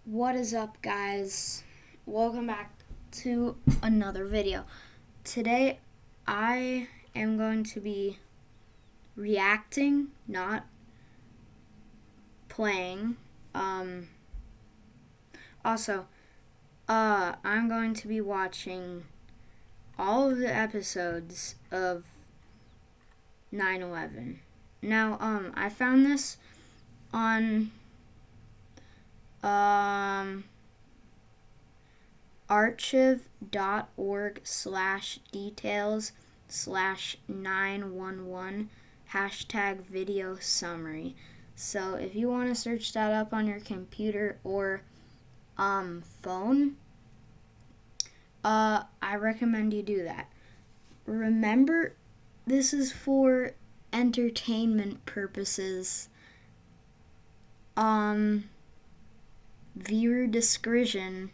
What is up, guys? Welcome back to another video. Today I am going to be reacting, not playing. Also, I'm going to be watching all of the episodes of 9/11. Now, I found this on archive.org/details/911 #video summary. So if you want to search that up on your computer or phone, I recommend you do that. Remember, this is for entertainment purposes. Viewer discretion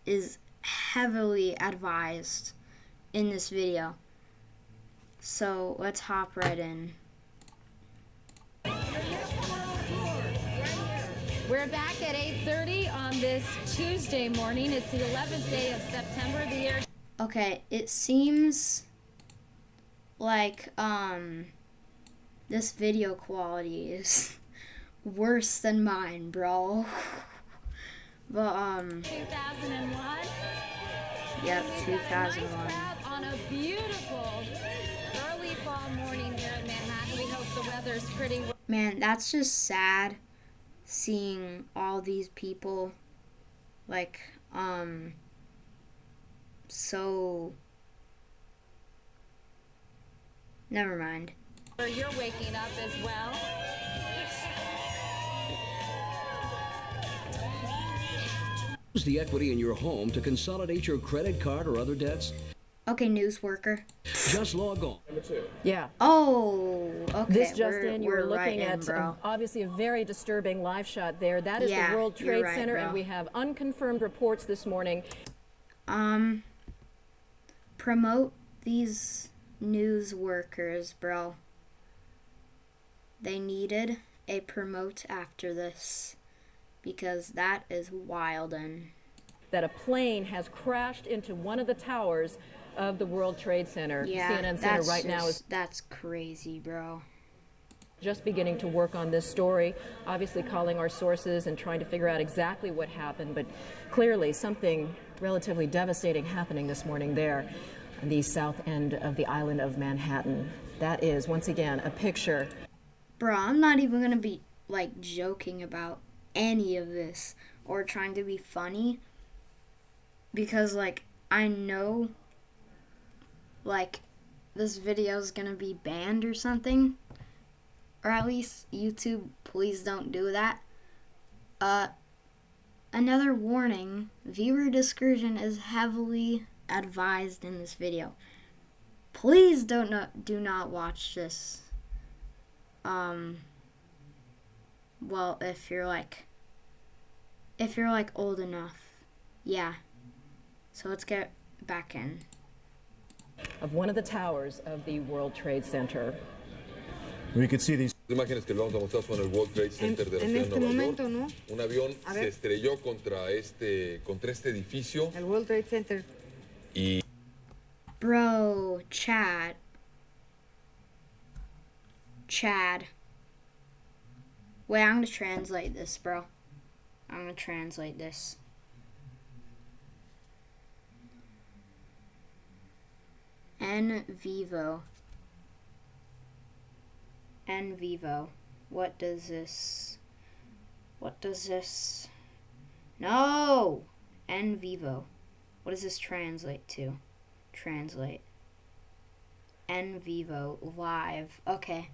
is heavily advised in this video. So let's hop right in. We're back at 8:30 on this Tuesday morning. It's the 11th day of September. The year. Okay, it seems like this video quality is worse than mine, bro. But 2001. Yep, We've got a 2001. nice crowd on a beautiful early fall morning here in Manhattan. We hope the weather's pretty. Man, that's just sad seeing all these people like so never mind. You're waking up as well. Use the equity in your home to consolidate your credit card or other debts. Okay, news worker. Just log on. Yeah. Oh, okay. This just in, we're you're looking right in, at bro. obviously a very disturbing live shot there. That is Yeah, the World you're Trade right, Center, bro. and we have unconfirmed reports this morning. Promote these news workers, bro. They needed a promote after this because that is wildin'. That a plane has crashed into one of the towers of the World Trade Center. Yeah, CNN Center that's right now is that's crazy, bro. just beginning to work on this story, obviously calling our sources and trying to figure out exactly what happened, but clearly something relatively devastating happening this morning there on the south end of the island of Manhattan. That is, once again, a picture. Bro, I'm not even gonna be like joking about any of this or trying to be funny because like I know like this video is gonna be banned or something, or at least YouTube, please don't do that. Another warning, viewer discretion is heavily advised in this video. Please do not watch this. Well, if you're like old enough, yeah. So let's get back in. Of one of the towers of the World Trade Center. We could see these Imágenes que le vamos a mostrar son el World Trade Center de la ciudad de Nueva York. ¿no? Un avión A se ver. estrelló contra este edificio El World Trade Center. y Bro, Chad. Wait, I'm gonna translate this, bro. I'm gonna translate this. En vivo. What does this? No! En vivo. What does this translate to? Translate. En vivo. Live. Okay.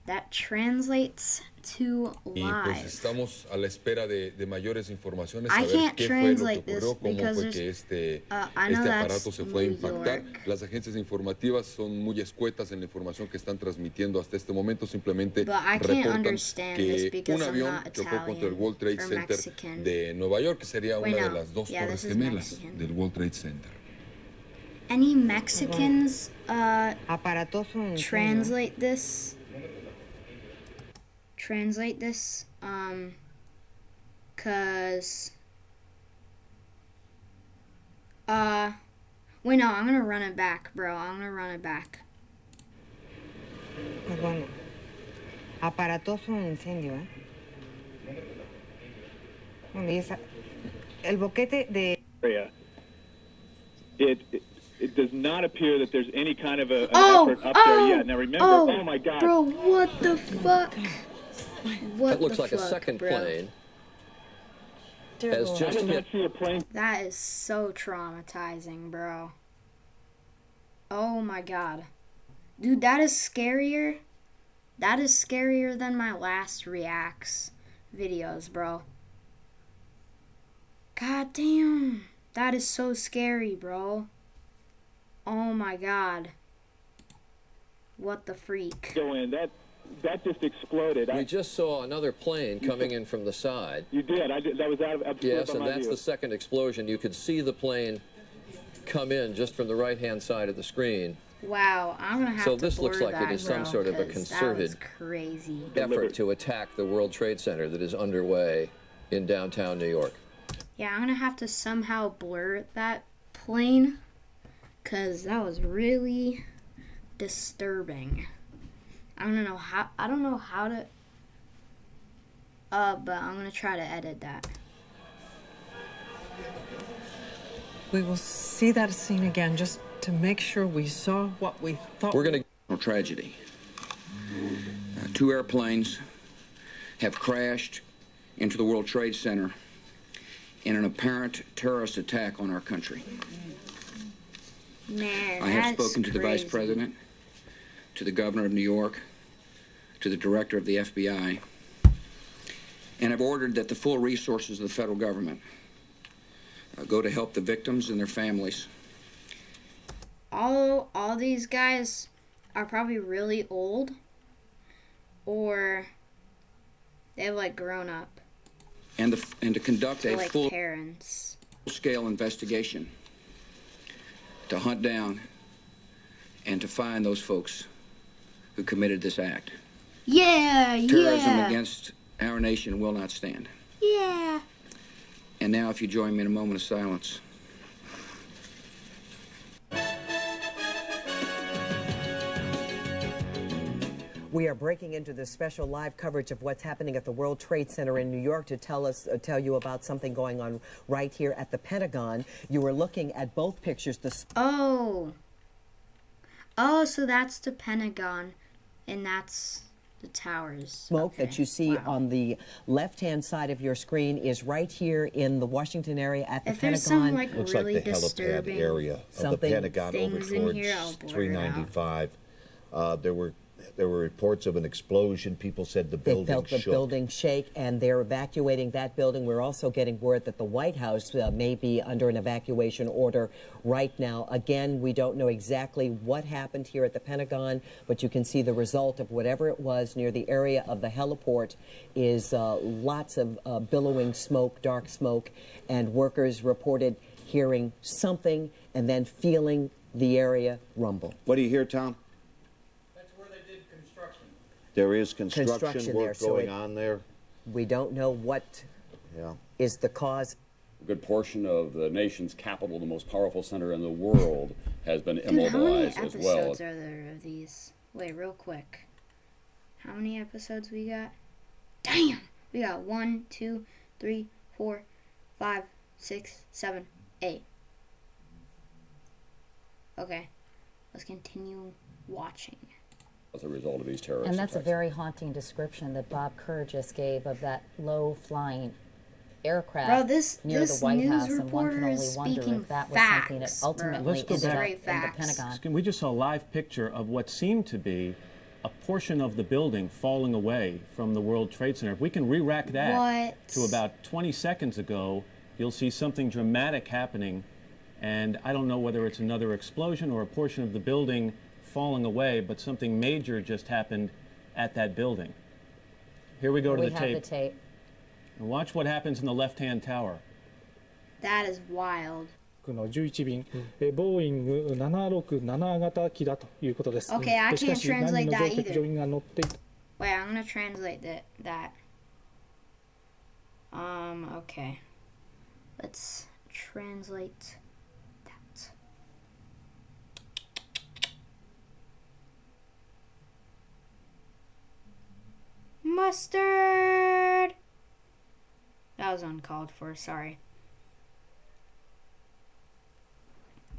That translates to pues live. estamos a la espera de mayores informaciones, I saber can't qué fue lo que translate this ocurrió, cómo because fue que there's- este I know aparato that's se fue a New impactar. York. Las agencias informativas son muy escuetas en la información que están transmitiendo hasta este momento. Simplemente But I can't reportan understand this que because un I'm avión not chocó contra el Italian World Trade or Center Mexican. de Nueva York, que sería Wait, una de no. las dos Yeah, torres this is gemelas Mexican. del World Trade Center. Any Mexicans Aparatoso en translate this? Cause wait, no, I'm gonna run it back, bro. I'm gonna run it back. Pues bueno, aparatoso incendio, ¿eh? Bueno, y el boquete de... area. It does not appear that there's any kind of an effort up there yet. Now remember, oh my God. Bro, what the fuck? What That looks the like fuck, a second bro? plane. Dear Has Lord. I just did not hit. see a plane. That is so traumatizing, bro. Oh my God. Dude, that is scarier. That is scarier than my last reacts videos, bro. God damn. That is so scary, bro. Oh my God. What the freak? Go in. That just exploded. We just saw another plane coming in from the side. You did. I did. That was out of Yes, on and my that's view. the second explosion. You could see the plane come in just from the right-hand side of the screen. Wow, I'm gonna have So to this looks blur like it that, is some bro, sort of a 'cause concerted that was crazy. effort to attack the World Trade Center that is underway in downtown New York. Yeah, I'm gonna have to somehow blur that plane, cause that was really disturbing. I don't know how to. But I'm gonna try to edit that. We will see that scene again just to make sure we saw what we thought. We're going to... Tragedy. Two airplanes have crashed into the World Trade Center in an apparent terrorist attack on our country. Man, I have that's spoken to the Vice crazy. President, to the Governor of New York, to the Director of the FBI, and I've ordered that the full resources of the federal government go to help the victims and their families. All these guys are probably really old, or they've like grown up. And to conduct They're a like full parents. scale investigation to hunt down and to find those folks who committed this act. Yeah, Terrorism yeah, against our nation will not stand. yeah. And now, if you join me in a moment of silence. We are breaking into this special live coverage of what's happening at the World Trade Center in New York to tell you about something going on right here at the Pentagon. You were looking at both pictures. Oh, so that's the Pentagon, and that's the towers. Smoke that you see on the left-hand side of your screen is right here in the Washington area at the If Pentagon. there's some like Looks really like the helipad disturbing area of the Pentagon over things in towards here, I'll blur it 395. There were reports of an explosion. People said the building They felt the shook. building shake, and they're evacuating that building. We're also getting word that the White House may be under an evacuation order right now. Again, we don't know exactly what happened here at the Pentagon, but you can see the result of whatever it was near the area of the heliport is lots of billowing smoke, dark smoke, and workers reported hearing something and then feeling the area rumble. What do you hear, Tom? There is construction work there, so going on there. We don't know what is the cause. A good portion of the nation's capital, the most powerful center in the world, has been Dude, how many immobilized as well. episodes are there of these? Wait, real quick. How many episodes we got? Damn! We got 1, 2, 3, 4, 5, 6, 7, 8. Okay, let's continue watching. As a result of these terrorist And that's a attacks. very haunting description that Bob Kerr just gave of that low-flying aircraft Bro, this near the White news House, and one can reporter only is wonder speaking if that was something that facts, bro. ultimately Let's go ended back. up in the Pentagon. We just saw a live picture of what seemed to be a portion of the building falling away from the World Trade Center. If we can re-rack that to about 20 seconds ago, you'll see something dramatic happening. And I don't know whether it's another explosion or a portion of the building falling away, but something major just happened at that building. Here we go to the tape. We have the tape. And watch what happens in the left-hand tower. That is wild. 11便、ボーイング767型機だということです。 Okay, I しか can't し何 translate 人の that 乗客 either. 乗員が乗っていた。 Wait, I'm gonna translate that. Okay. Let's translate that. Mustard! That was uncalled for, sorry.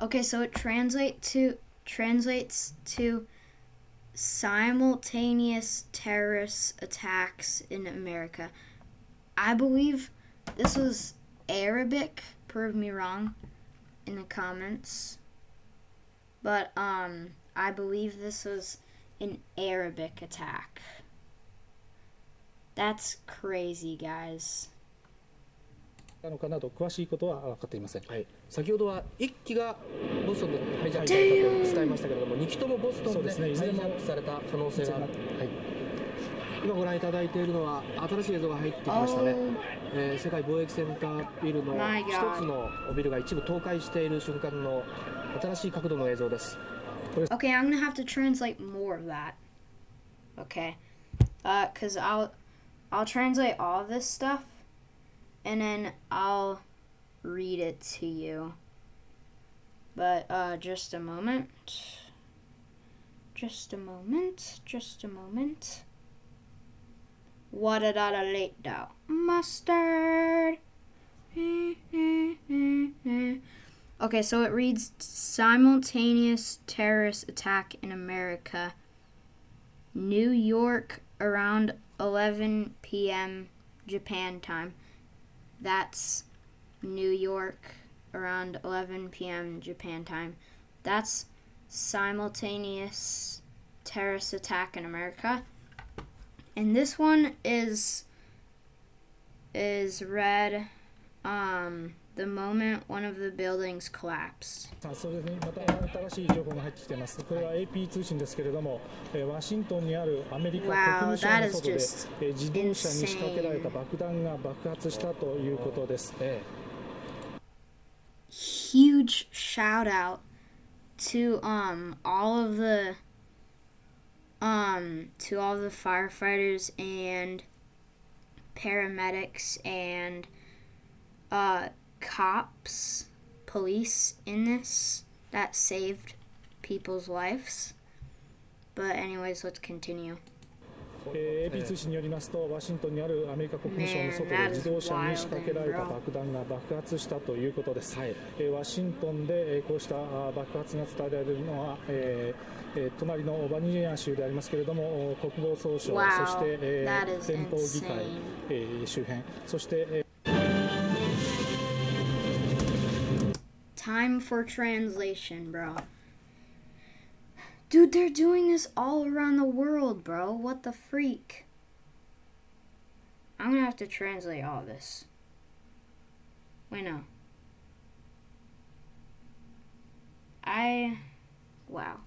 Okay, so it translates to simultaneous terrorist attacks in America. I believe this was Arabic. Prove me wrong in the comments. But I believe this was an Arabic attack. That's crazy, guys. なのかなど詳しいことは分かっていません。はい。先ほどは1機がボストンでハイジャックされたと伝えましたけれども、2機ともボストンでハイジャックされた可能性がある。はい。今ご覧いただいているのは新しい映像が入ってきましたね。世界貿易センタービルの一つのビルが一部倒壊している瞬間の新しい角度の映像です。Okay, I'm gonna have to translate more of that. Okay, cause I'll translate all this stuff, and then I'll read it to you. But just a moment. Just a moment. What a da late though. Mustard. Okay, so it reads simultaneous terrorist attack in America. New York around 11 p.m. Japan time. That's New York around 11 p.m. Japan time. That's simultaneous terrorist attack in America. And this one is read the moment one of the buildings collapsed. そうですね。また新しい情報が入ってきています。これは AP 通信ですけれども、ワシントンにあるアメリカ国務省の外で自動車に仕掛けられた爆弾が爆発したということです。Huge shout out to all of the firefighters and paramedics and cops, police in this that saved people's lives. But anyways, let's continue. AP 通信によりますと、ワシントンにあるアメリカ国務省の外で自動車に仕掛けられた爆弾が爆発したということです。ワシントンでこうした爆発が伝えられるのは、隣のバニア州でありますけれども、国防総省、そして連邦議会周辺、そしてTime for translation, bro. Dude, they're doing this all around the world, bro. What the freak? I'm gonna have to translate all this. Wait, no. Wow.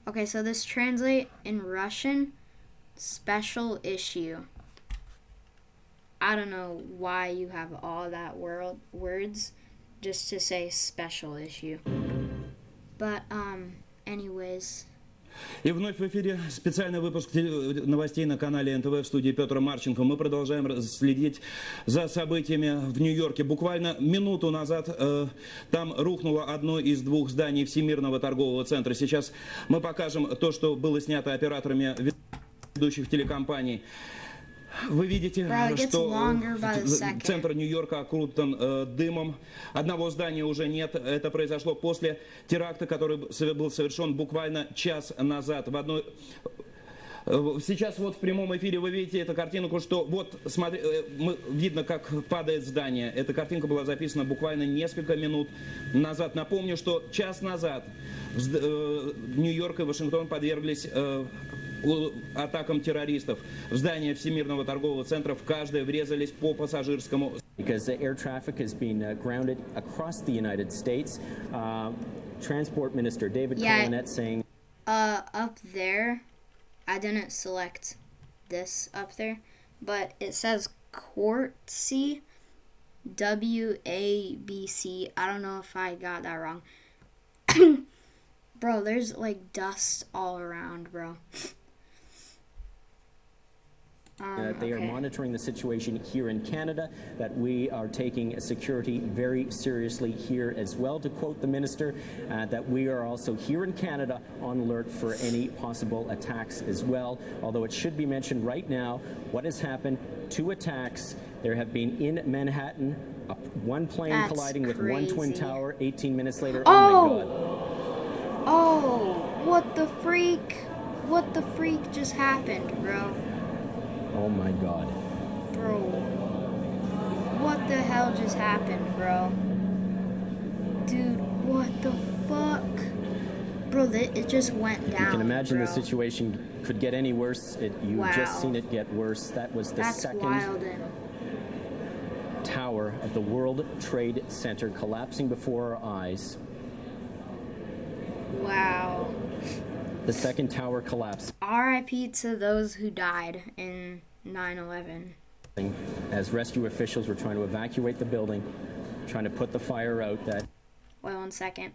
Okay, so this translate in Russian, special issue. I don't know why you have all that words just to say special issue. But, anyways. И вновь в эфире специальный выпуск новостей на канале НТВ в студии Петра Марченко. Мы продолжаем следить за событиями в Нью-Йорке. Буквально минуту назад там рухнуло одно из двух зданий Всемирного торгового центра. Сейчас мы покажем то, что было снято операторами ведущих телекомпаний. Вы видите, что центр Нью-Йорка окружен дымом. Одного здания уже нет. Это произошло после теракта, который был совершен буквально час назад. Сейчас вот в прямом эфире вы видите эту картинку, что вот видно, как падает здание. Эта картинка была записана буквально несколько минут назад. Напомню, что час назад Нью-Йорк и Вашингтон подверглись атакам террористов. В здание Всемирного торгового центра в каждое врезались по пассажирскому. Because air traffic has been grounded across the United States. Transport Minister David Colonette saying up there, I didn't select this up there, but it says Quartzy, WABC. I don't know if I got that wrong. Bro, there's like dust all around, bro. That they are monitoring the situation here in Canada, that we are taking security very seriously here as well. To quote the minister, that we are also here in Canada on alert for any possible attacks as well. Although it should be mentioned right now, what has happened, 2 attacks. There have been in Manhattan, one plane colliding with one twin tower 18 minutes later. Oh my God. Oh, what the freak? What the freak just happened, bro? Oh my God. Bro. What the hell just happened, bro? Dude, what the fuck? Bro, it just went down. You can imagine bro. the situation could get any worse. You've just seen it get worse. That was the second tower of the World Trade Center collapsing before our eyes. Wow. The second tower collapsed. RIP to those who died in 9/11. As rescue officials were trying to evacuate the building, trying to put the fire out. Wait 1 second.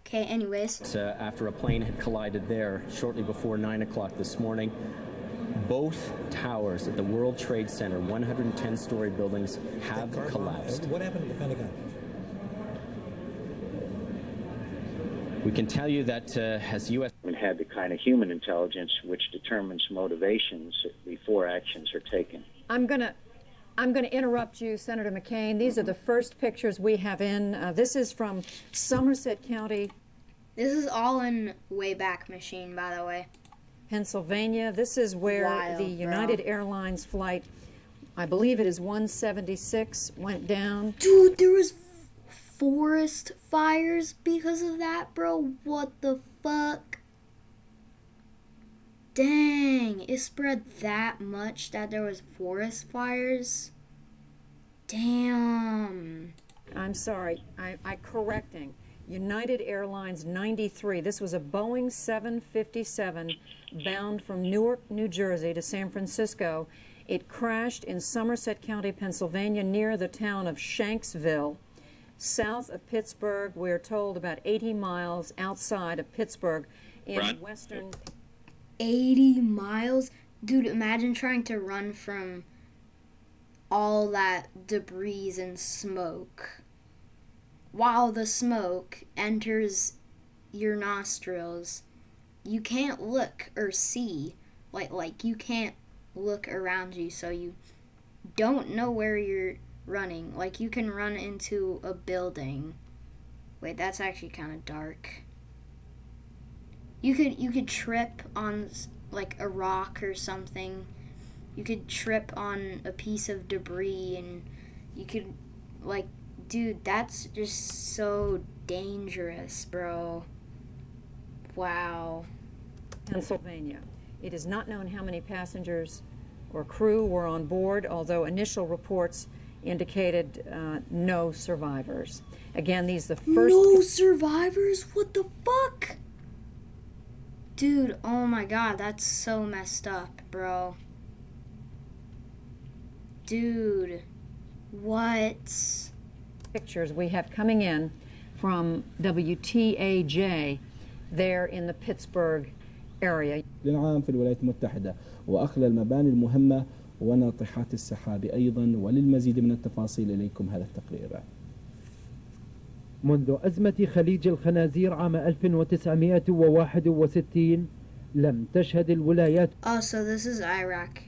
Okay, anyways. After a plane had collided there shortly before 9 o'clock this morning, both towers at the World Trade Center, 110-story buildings, have collapsed. What happened to the Pentagon? We can tell you that as U.S. had the kind of human intelligence which determines motivations before actions are taken. I'm gonna interrupt you, Senator McCain. These are the first pictures we have in. This is from Somerset County. This is all in Wayback Machine, by the way. Pennsylvania. This is where the United Airlines flight, I believe it is 176, went down. Dude, there was forest fires because of that, bro. What the fuck? Dang, it spread that much that there was forest fires. Damn. I'm sorry, I correcting. United Airlines 93. This was a Boeing 757 bound from Newark, New Jersey to San Francisco. It crashed in Somerset County, Pennsylvania, near the town of Shanksville, south of Pittsburgh. We're told about 80 miles outside of Pittsburgh in western. 80 miles? Dude, imagine trying to run from all that debris and smoke while the smoke enters your nostrils. You can't look or see. Like you can't look around you, so you don't know where you're running. Like, you can run into a building. Wait, that's actually kind of dark. You could trip on like a rock or something. You could trip on a piece of debris, and you could, like, dude, that's just so dangerous, bro. Wow. Pennsylvania. It is not known how many passengers or crew were on board, although initial reports indicated no survivors. Again, these are the first... No survivors? What the fuck? Dude, oh my god, that's so messed up, bro. Dude, what? Pictures we have coming in from WTAJ there in the Pittsburgh area. للعام في الولايات المتحدة وأخلى المباني المهمة وناطحات السحاب أيضا. وللمزيد من التفاصيل إليكم هذا التقرير. منذ أزمة خليج الخنازير عام 1961 لم تشهد الولايات so this is Iraq.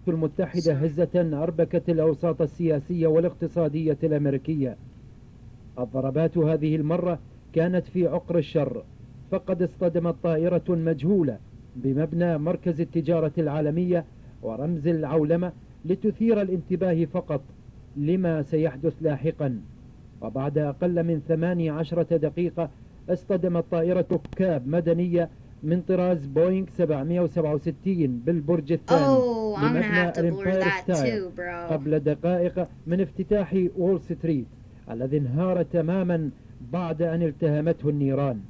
المتحدة هزة أربكت الأوساط السياسية والاقتصادية الأمريكية. الضربات هذه المرة كانت في عقر الشر، فقد اصطدمت طائرة مجهولة بمبنى مركز التجارة العالمية ورمز العولمة لتثير الانتباه فقط لما سيحدث لاحقا. وبعد أقل من 18 دقيقة اصطدمت طائرة ركاب مدنية من طراز بوينغ 767 بالبرج الثاني لمبنى الإمباير ستايل قبل دقائق من افتتاح وول ستريت الذي انهار تماما بعد أن التهمته النيران.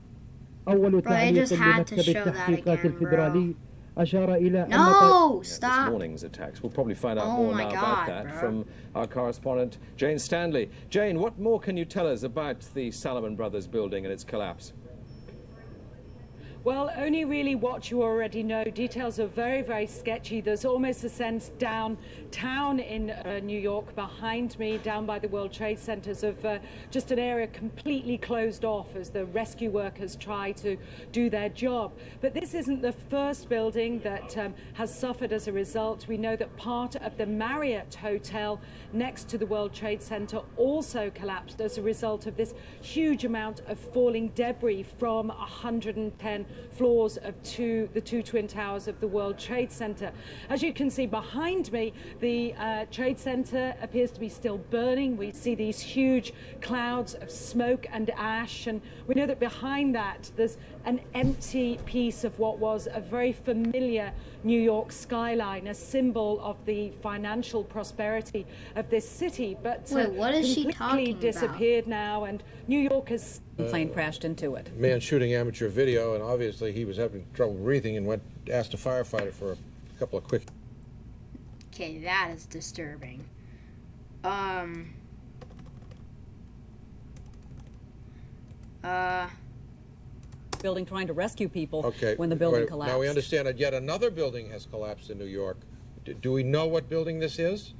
أول تعليق لمكتب التحقيقات الفيدرالي أشار إلى أن this morning's attacks. We'll probably find out more now about that from our correspondent Jane Stanley. Jane, what more can you tell us about the Salomon Brothers building and its collapse? Well, only really what you already know. Details are very, very sketchy. There's almost a sense downtown in New York behind me, down by the World Trade Centers, of just an area completely closed off as the rescue workers try to do their job. But this isn't the first building that has suffered as a result. We know that part of the Marriott Hotel next to the World Trade Center also collapsed as a result of this huge amount of falling debris from 110 floors of the two twin towers of the World Trade Center. As you can see behind me, the Trade Center appears to be still burning. We see these huge clouds of smoke and ash, and we know that behind that there's an empty piece of what was a very familiar New York skyline, a symbol of the financial prosperity of this city. But wait, what is she talking about? Disappeared now, and New York has plane crashed into it. Man shooting amateur video, and obviously he was having trouble breathing and asked a firefighter for a couple of quick. Okay, that is disturbing. Building trying to rescue people Okay, when the building collapsed. Now we understand that yet another building has collapsed in New York. Do we know what building this is?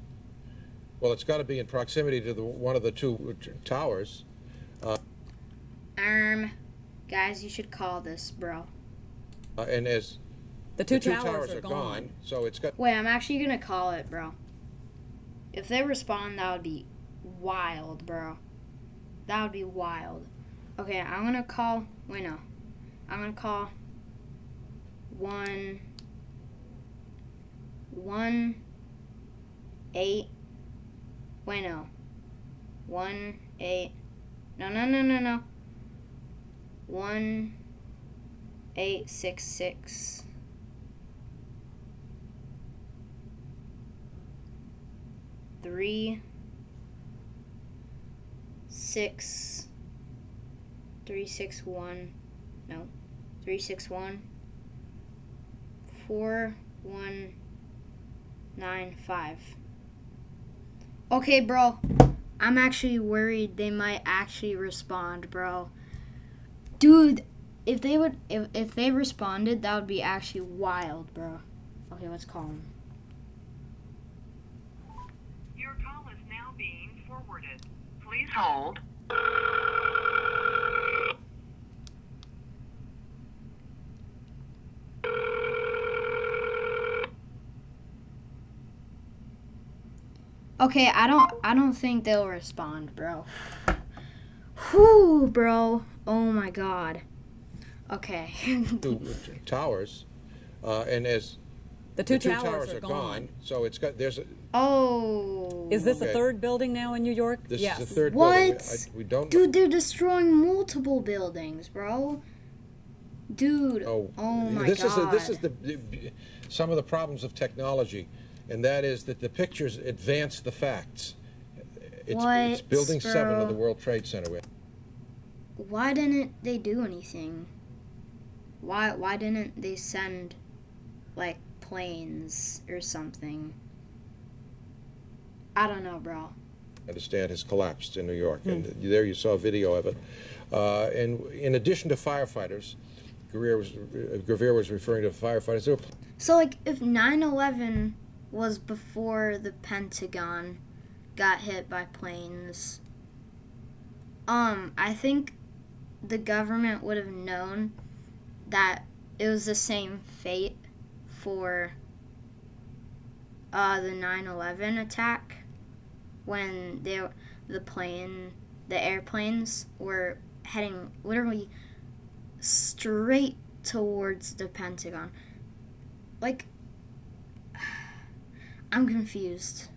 Well, it's got to be in proximity to one of the two towers. Guys, you should call this, bro. And as the two towers are gone, so it's got. Wait, I'm actually gonna call it, bro. If they respond, that would be wild, bro. That would be wild. Okay, I'm gonna call. Wait, no. I'm gonna call 1 8. Wait, no. 1 8. No. 1 8 6 6 3 6 3 6 1 no 3 6 1 4 1 9 5. Okay, bro. I'm actually worried they might actually respond, bro. Dude, if they responded, that would be actually wild, bro. Okay, let's call them. Your call is now being forwarded. Please hold. Okay, I don't think they'll respond, bro. Whew, bro. Oh my god. Okay. Two towers, and as the two towers are gone, so it's got there's a. Oh. Is this a third building now in New York? This yes. is the third building. What? We don't. Dude, they're destroying multiple buildings, bro. Dude. Oh my god. This is some of the problems of technology, and that is that the pictures advance the facts. It's building 7 of the World Trade Center. Why didn't they do anything? Why didn't they send like planes or something? I don't know, bro. I understand has collapsed in New York, and there you saw a video of it. And in addition to firefighters, Greer was referring to firefighters. So, like, if 9/11 was before the Pentagon got hit by planes, I think the government would have known that it was the same fate for the 9/11 attack when the airplanes were heading literally straight towards the Pentagon. Like, I'm confused.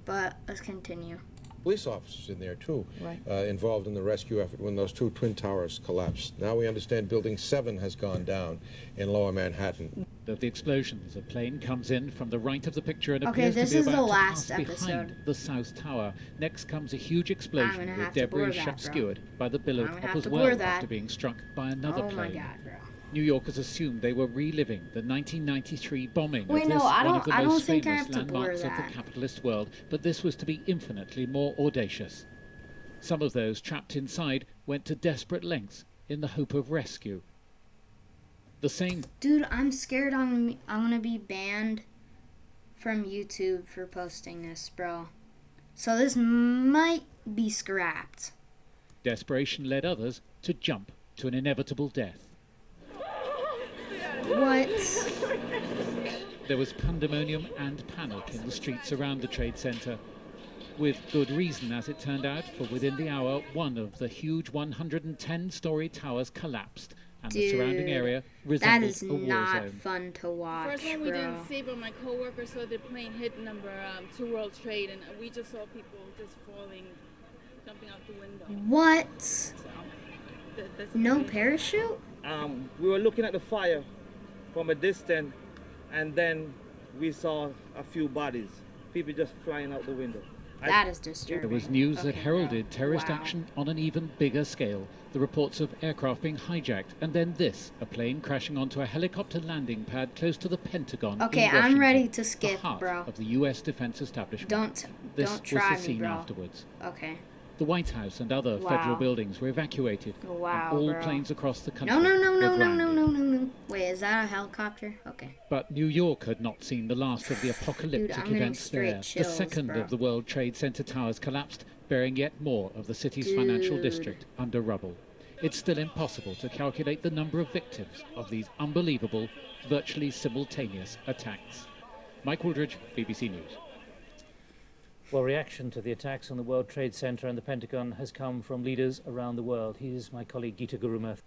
But let's continue. Police officers in there too, right. Involved in the rescue effort when those 2 twin towers collapsed. Now we understand Building 7 has gone down in Lower Manhattan. Of the explosions, a plane comes in from the right of the picture and okay, appears this to be is about the to last pass episode. behind the South Tower. Next comes a huge explosion with debris obscured by the billow up as well after being struck by another plane. Oh my god, bro. New Yorkers assumed they were reliving the 1993 bombing Wait, of no, this, I one don't, of the I don't most think I famous have to blur landmarks of that. the capitalist world, but this was to be infinitely more audacious. Some of those trapped inside went to desperate lengths in the hope of rescue. The same... Dude, I'm scared I'm gonna be banned from YouTube for posting this, bro. So this might be scrapped. Desperation led others to jump to an inevitable death. What? There was pandemonium and panic in the streets around the Trade Center. With good reason, as it turned out, for within the hour, one of the huge 110-story towers collapsed, and the surrounding area resembled that is a war not zone. fun to watch, First one bro. we didn't see, but my coworker saw the plane hit number 2 World Trade, and we just saw people just falling, jumping out the window. What? So, that's no parachute? We were looking at the fire from a distance, and then we saw a few bodies, people just flying out the window. That is disturbing. There was news that heralded terrorist action on an even bigger scale. The reports of aircraft being hijacked, and then this, a plane crashing onto a helicopter landing pad close to the Pentagon. Okay, in Washington, I'm ready to skip, the heart bro. of the U.S. defense establishment. Don't This try was the scene me, bro. afterwards. Okay. The White House and other federal buildings were evacuated. Wow, and all bro. planes across the country No. were grounded. Wait, is that a helicopter? Okay. But New York had not seen the last of the apocalyptic Dude, I'm getting events there. straight The second chills, of the World Trade Center towers collapsed, burying yet more of the city's financial district under rubble. It's still impossible to calculate the number of victims of these unbelievable, virtually simultaneous attacks. Mike Wooldridge, BBC News. Well, reaction to the attacks on the World Trade Center and the Pentagon has come from leaders around the world. Here's my colleague Geeta Gurumurthy.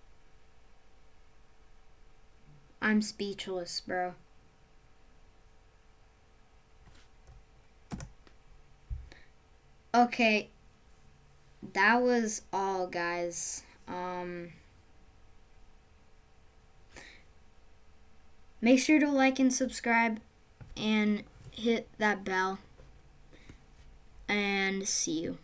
I'm speechless, bro. Okay. That was all, guys. Make sure to like and subscribe and hit that bell. And see you.